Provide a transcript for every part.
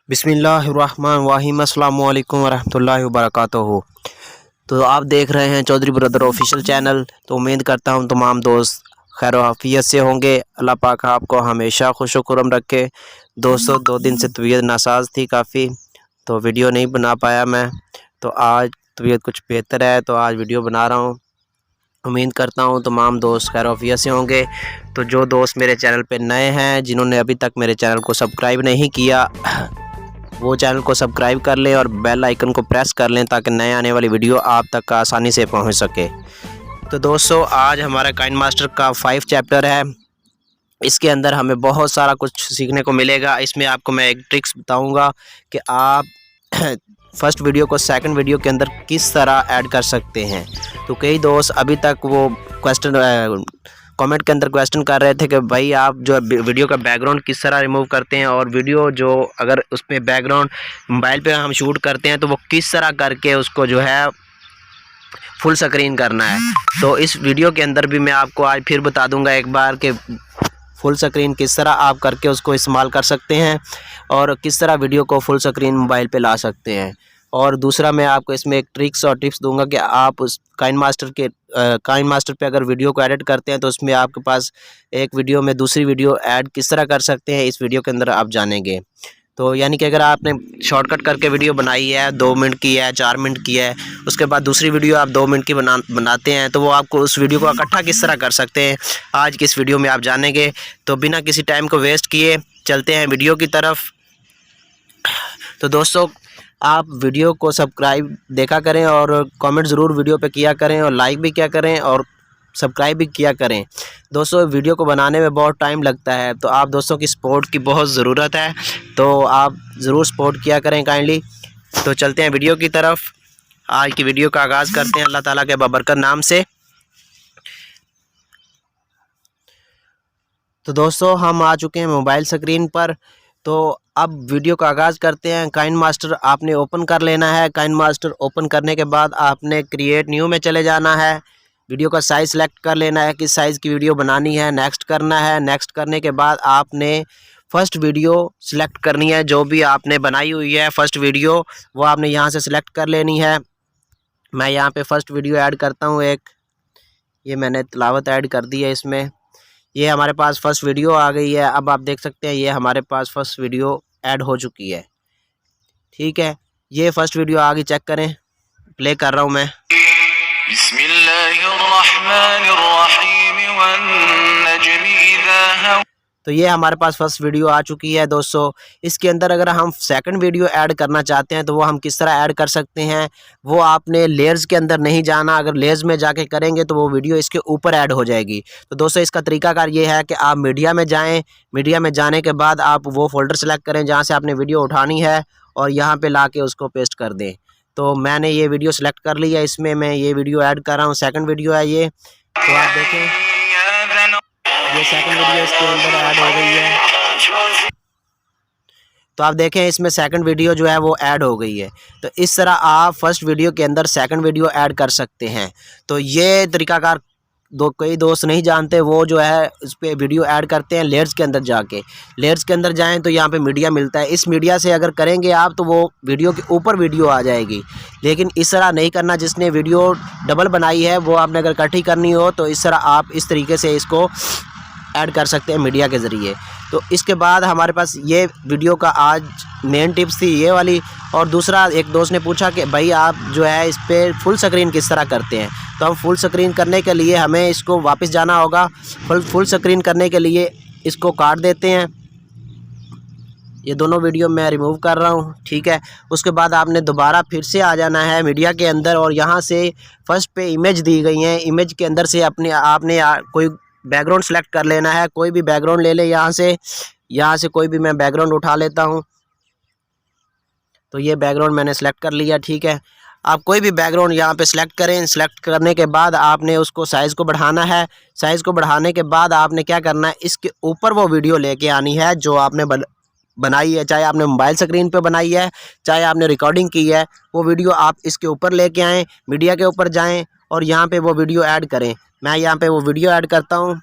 बिस्मिल्लाहिर्रहमानिर्रहीम अस्सलामु अलैकुम वरहमतुल्लाहि वबरकातुहू। तो आप देख रहे हैं चौधरी ब्रदर ऑफिशियल चैनल। तो उम्मीद करता हूं तमाम दोस्त खैर आफियत से होंगे। अल्लाह पाक आपको हमेशा खुश व खुर्रम रखे। दोस्तों 2 दिन से तबीयत नासाज थी काफ़ी, तो वीडियो नहीं बना पाया मैं। तो आज तबीयत कुछ बेहतर है तो आज वीडियो बना रहा हूँ। उम्मीद करता हूँ तमाम दोस्त खैर आफियत से होंगे। तो जो दोस्त मेरे चैनल पे नए हैं, जिन्होंने अभी तक मेरे चैनल को सब्सक्राइब नहीं किया, वो चैनल को सब्सक्राइब कर लें और बेल आइकन को प्रेस कर लें ताकि नए आने वाली वीडियो आप तक आसानी से पहुंच सके। तो दोस्तों आज हमारा काइन मास्टर का 5 चैप्टर है। इसके अंदर हमें बहुत सारा कुछ सीखने को मिलेगा। इसमें आपको मैं एक ट्रिक्स बताऊंगा कि आप फर्स्ट वीडियो को सेकंड वीडियो के अंदर किस तरह ऐड कर सकते हैं। तो कई दोस्त अभी तक वो क्वेश्चन कमेंट के अंदर क्वेश्चन कर रहे थे कि भाई आप जो वीडियो का बैकग्राउंड किस तरह रिमूव करते हैं, और वीडियो जो अगर उसमें बैकग्राउंड मोबाइल पे हम शूट करते हैं तो वो किस तरह करके उसको जो है फुल स्क्रीन करना है। तो इस वीडियो के अंदर भी मैं आपको आज फिर बता दूंगा एक बार कि फुल स्क्रीन किस तरह आप करके उसको इस्तेमाल कर सकते हैं और किस तरह वीडियो को फुल स्क्रीन मोबाइल पे ला सकते हैं। और दूसरा मैं आपको इसमें एक ट्रिक्स और टिप्स दूंगा कि आप उस काइन मास्टर पे अगर वीडियो को एडिट करते हैं तो उसमें आपके पास एक वीडियो में दूसरी वीडियो ऐड किस तरह कर सकते हैं, इस वीडियो के अंदर आप जानेंगे। तो यानी कि अगर आपने शॉर्टकट करके वीडियो बनाई है, 2 मिनट की है, 4 मिनट की है, उसके बाद दूसरी वीडियो आप 2 मिनट की बनाते हैं, तो वो आपको उस वीडियो को इकट्ठा किस तरह कर सकते हैं आज की इस वीडियो में आप जानेंगे। तो बिना किसी टाइम को वेस्ट किए चलते हैं वीडियो की तरफ। तो दोस्तों आप वीडियो को सब्सक्राइब देखा करें और कमेंट ज़रूर वीडियो पे किया करें और लाइक भी किया करें और सब्सक्राइब भी किया करें। दोस्तों वीडियो को बनाने में बहुत टाइम लगता है, तो आप दोस्तों की सपोर्ट की बहुत ज़रूरत है, तो आप ज़रूर सपोर्ट किया करें काइंडली। तो चलते हैं वीडियो की तरफ। आज की वीडियो का आगाज़ करते हैं अल्लाह ताला के बाबरकत नाम से। तो दोस्तों हम आ चुके हैं मोबाइल स्क्रीन पर। तो अब वीडियो का आगाज़ करते हैं। काइन मास्टर आपने ओपन कर लेना है। काइन मास्टर ओपन करने के बाद आपने क्रिएट न्यू में चले जाना है। वीडियो का साइज़ सेलेक्ट कर लेना है, किस साइज़ की वीडियो बनानी है। नेक्स्ट करना है। नेक्स्ट करने के बाद आपने फ़र्स्ट वीडियो सिलेक्ट करनी है, जो भी आपने बनाई हुई है फ़र्स्ट वीडियो वो आपने यहाँ से सिलेक्ट कर लेनी है। मैं यहाँ पे फ़र्स्ट वीडियो ऐड करता हूँ एक, ये मैंने तिलावत ऐड कर दी है इसमें। ये हमारे पास फ़र्स्ट वीडियो आ गई है। अब आप देख सकते हैं ये हमारे पास फ़र्स्ट वीडियो ऐड हो चुकी है। ठीक है, ये फ़र्स्ट वीडियो आ गई, चेक करें। प्ले कर रहा हूँ मैं। तो ये हमारे पास फर्स्ट वीडियो आ चुकी है दोस्तों। इसके अंदर अगर हम सेकंड वीडियो ऐड करना चाहते हैं तो वो हम किस तरह ऐड कर सकते हैं, वो आपने लेयर्स के अंदर नहीं जाना। अगर लेयर्स में जाके करेंगे तो वो वीडियो इसके ऊपर ऐड हो जाएगी। तो दोस्तों इसका तरीकाकार ये है कि आप मीडिया में जाएं। मीडिया में जाने के बाद आप वो फोल्डर सेलेक्ट करें जहाँ से आपने वीडियो उठानी है और यहाँ पर ला के उसको पेस्ट कर दें। तो मैंने ये वीडियो सेलेक्ट कर लिया, इसमें मैं ये वीडियो ऐड कर रहा हूँ। सेकंड वीडियो है ये, तो आप देखें ये सेकंड वीडियो इसके अंदर ऐड हो गई है। तो आप देखें इसमें सेकंड वीडियो जो है वो ऐड हो गई है। तो इस तरह आप फर्स्ट वीडियो के अंदर सेकंड वीडियो ऐड कर सकते हैं। तो ये तरीकाकार कई दोस्त नहीं जानते, वो जो है इस पर वीडियो ऐड करते हैं लेयर्स के अंदर जाके। लेयर्स के अंदर जाएं तो यहाँ पे मीडिया मिलता है, इस मीडिया से अगर करेंगे आप तो वो वीडियो के ऊपर वीडियो आ जाएगी। लेकिन इस तरह नहीं करना। जिसने वीडियो डबल बनाई है वो आपने अगर इकट्ठी करनी हो तो इस तरह आप इस तरीके से इसको ऐड कर सकते हैं मीडिया के ज़रिए। तो इसके बाद हमारे पास ये वीडियो का आज मेन टिप्स थी ये वाली। और दूसरा एक दोस्त ने पूछा कि भाई आप जो है इस पर फुल स्क्रीन किस तरह करते हैं। तो हम फुल स्क्रीन करने के लिए हमें इसको वापस जाना होगा। फुल स्क्रीन करने के लिए इसको काट देते हैं। ये दोनों वीडियो मैं रिमूव कर रहा हूँ, ठीक है। उसके बाद आपने दोबारा फिर से आ जाना है मीडिया के अंदर और यहाँ से फर्स्ट पे इमेज दी गई हैं। इमेज के अंदर से आपने कोई बैकग्राउंड सेलेक्ट कर लेना है। कोई भी बैकग्राउंड ले ले यहाँ से कोई भी मैं बैकग्राउंड उठा लेता हूँ। तो ये बैकग्राउंड मैंने सेलेक्ट कर लिया, ठीक है। आप कोई भी बैकग्राउंड यहाँ पे सेलेक्ट करें। सेलेक्ट करने के बाद आपने उसको साइज़ को बढ़ाना है। साइज़ को बढ़ाने के बाद आपने क्या करना है, इसके ऊपर वो वीडियो लेके आनी है जो आपने बनाई है। चाहे आपने मोबाइल स्क्रीन पे बनाई है, चाहे आपने रिकॉर्डिंग की है, वो वीडियो आप इसके ऊपर लेके आएँ। मीडिया के ऊपर जाएँ और यहाँ पे वो वीडियो ऐड करें। मैं यहाँ पे वो वीडियो ऐड करता हूँ।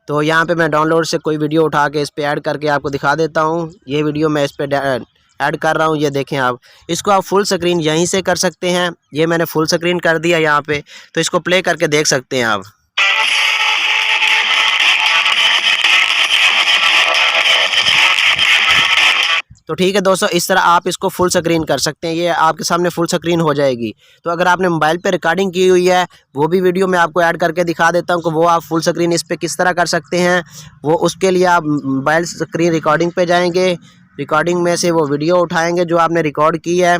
तो यहाँ पे मैं डाउनलोड से कोई वीडियो उठा के इस पे ऐड करके आपको दिखा देता हूँ। ये वीडियो मैं इस पे ऐड कर रहा हूँ, ये देखें आप। इसको आप फुल स्क्रीन यहीं से कर सकते हैं। ये मैंने फुल स्क्रीन कर दिया यहाँ पे, तो इसको प्ले करके देख सकते हैं आप। तो ठीक है दोस्तों, इस तरह आप इसको फुल स्क्रीन कर सकते हैं। ये आपके सामने फुल स्क्रीन हो जाएगी। तो अगर आपने मोबाइल पे रिकॉर्डिंग की हुई है, वो भी वीडियो मैं आपको ऐड करके दिखा देता हूँ कि वो आप फुल स्क्रीन इस पे किस तरह कर सकते हैं। वो उसके लिए आप मोबाइल स्क्रीन रिकॉर्डिंग पे जाएंगे, रिकॉर्डिंग में से वो वीडियो उठाएंगे जो आपने रिकॉर्ड की है।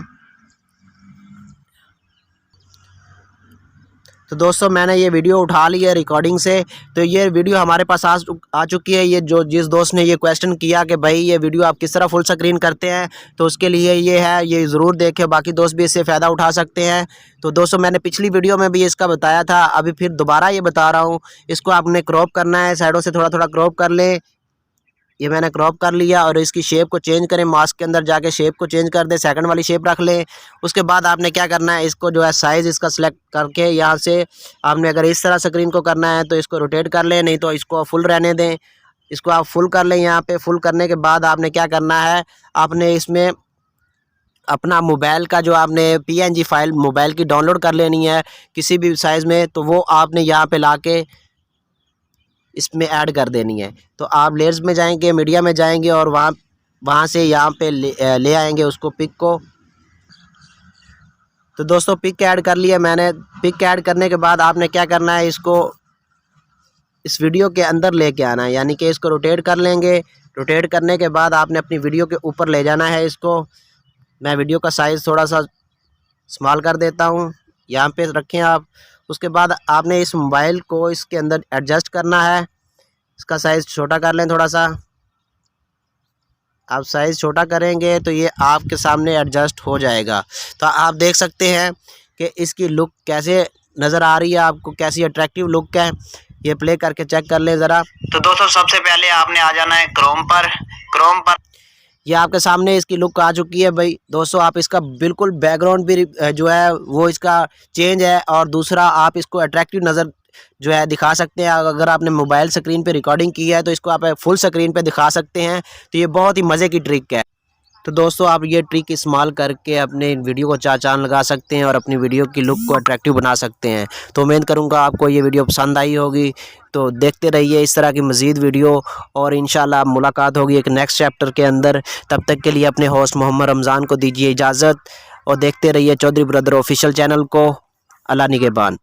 तो दोस्तों मैंने ये वीडियो उठा ली है रिकॉर्डिंग से। तो ये वीडियो हमारे पास आ चुकी है। ये जिस दोस्त ने ये क्वेश्चन किया कि भाई ये वीडियो आप किस तरह फुल स्क्रीन करते हैं, तो उसके लिए ये है, ये ज़रूर देखें, बाकी दोस्त भी इससे फ़ायदा उठा सकते हैं। तो दोस्तों मैंने पिछली वीडियो में भी इसका बताया था, अभी फिर दोबारा ये बता रहा हूँ। इसको आपने क्रॉप करना है, साइडों से थोड़ा थोड़ा क्रॉप कर लें। ये मैंने क्रॉप कर लिया और इसकी शेप को चेंज करें, मास्क के अंदर जाके शेप को चेंज कर दें, सेकंड वाली शेप रख लें। उसके बाद आपने क्या करना है, इसको जो है साइज़ इसका सिलेक्ट करके यहाँ से आपने अगर इस तरह स्क्रीन को करना है तो इसको रोटेट कर लें, नहीं तो इसको फुल रहने दें। इसको आप फुल कर लें। यहाँ पे फुल करने के बाद आपने क्या करना है, आपने इसमें अपना मोबाइल का जो आपने PNG फाइल मोबाइल की डाउनलोड कर लेनी है किसी भी साइज़ में, तो वो आपने यहाँ पे ला के इसमें ऐड कर देनी है। तो आप लेयर्स में जाएंगे, मीडिया में जाएंगे और वहाँ से यहाँ पे ले आएंगे उसको, पिक को। तो दोस्तों पिक ऐड कर लिया मैंने। पिक ऐड करने के बाद आपने क्या करना है, इसको इस वीडियो के अंदर लेके आना है, यानी कि इसको रोटेट कर लेंगे। रोटेट करने के बाद आपने अपनी वीडियो के ऊपर ले जाना है इसको। मैं वीडियो का साइज़ थोड़ा सा स्मॉल कर देता हूँ, यहाँ पे रखें आप। उसके बाद आपने इस मोबाइल को इसके अंदर एडजस्ट करना है। इसका साइज़ छोटा कर लें थोड़ा सा। आप साइज़ छोटा करेंगे तो ये आपके सामने एडजस्ट हो जाएगा। तो आप देख सकते हैं कि इसकी लुक कैसे नज़र आ रही है आपको, कैसी अट्रैक्टिव लुक है। ये प्ले करके चेक कर लें ज़रा। तो दोस्तों सबसे पहले आपने आ जाना है क्रोम पर। ये आपके सामने इसकी लुक आ चुकी है भाई। दोस्तों आप इसका बिल्कुल बैकग्राउंड भी जो है वो इसका चेंज है, और दूसरा आप इसको अट्रैक्टिव नज़र जो है दिखा सकते हैं। अगर आपने मोबाइल स्क्रीन पे रिकॉर्डिंग की है तो इसको आप फुल स्क्रीन पे दिखा सकते हैं। तो ये बहुत ही मज़े की ट्रिक है। तो दोस्तों आप ये ट्रिक इस्तेमाल करके अपने वीडियो को चार चांद लगा सकते हैं और अपनी वीडियो की लुक को अट्रैक्टिव बना सकते हैं। तो उम्मीद करूँगा आपको ये वीडियो पसंद आई होगी। तो देखते रहिए इस तरह की मज़ीद वीडियो, और इंशाल्लाह मुलाकात होगी एक नेक्स्ट चैप्टर के अंदर। तब तक के लिए अपने होस्ट मोहम्मद रमज़ान को दीजिए इजाज़त, और देखते रहिए चौधरी ब्रदर ऑफिशियल चैनल को। अल्लाह निगहबान।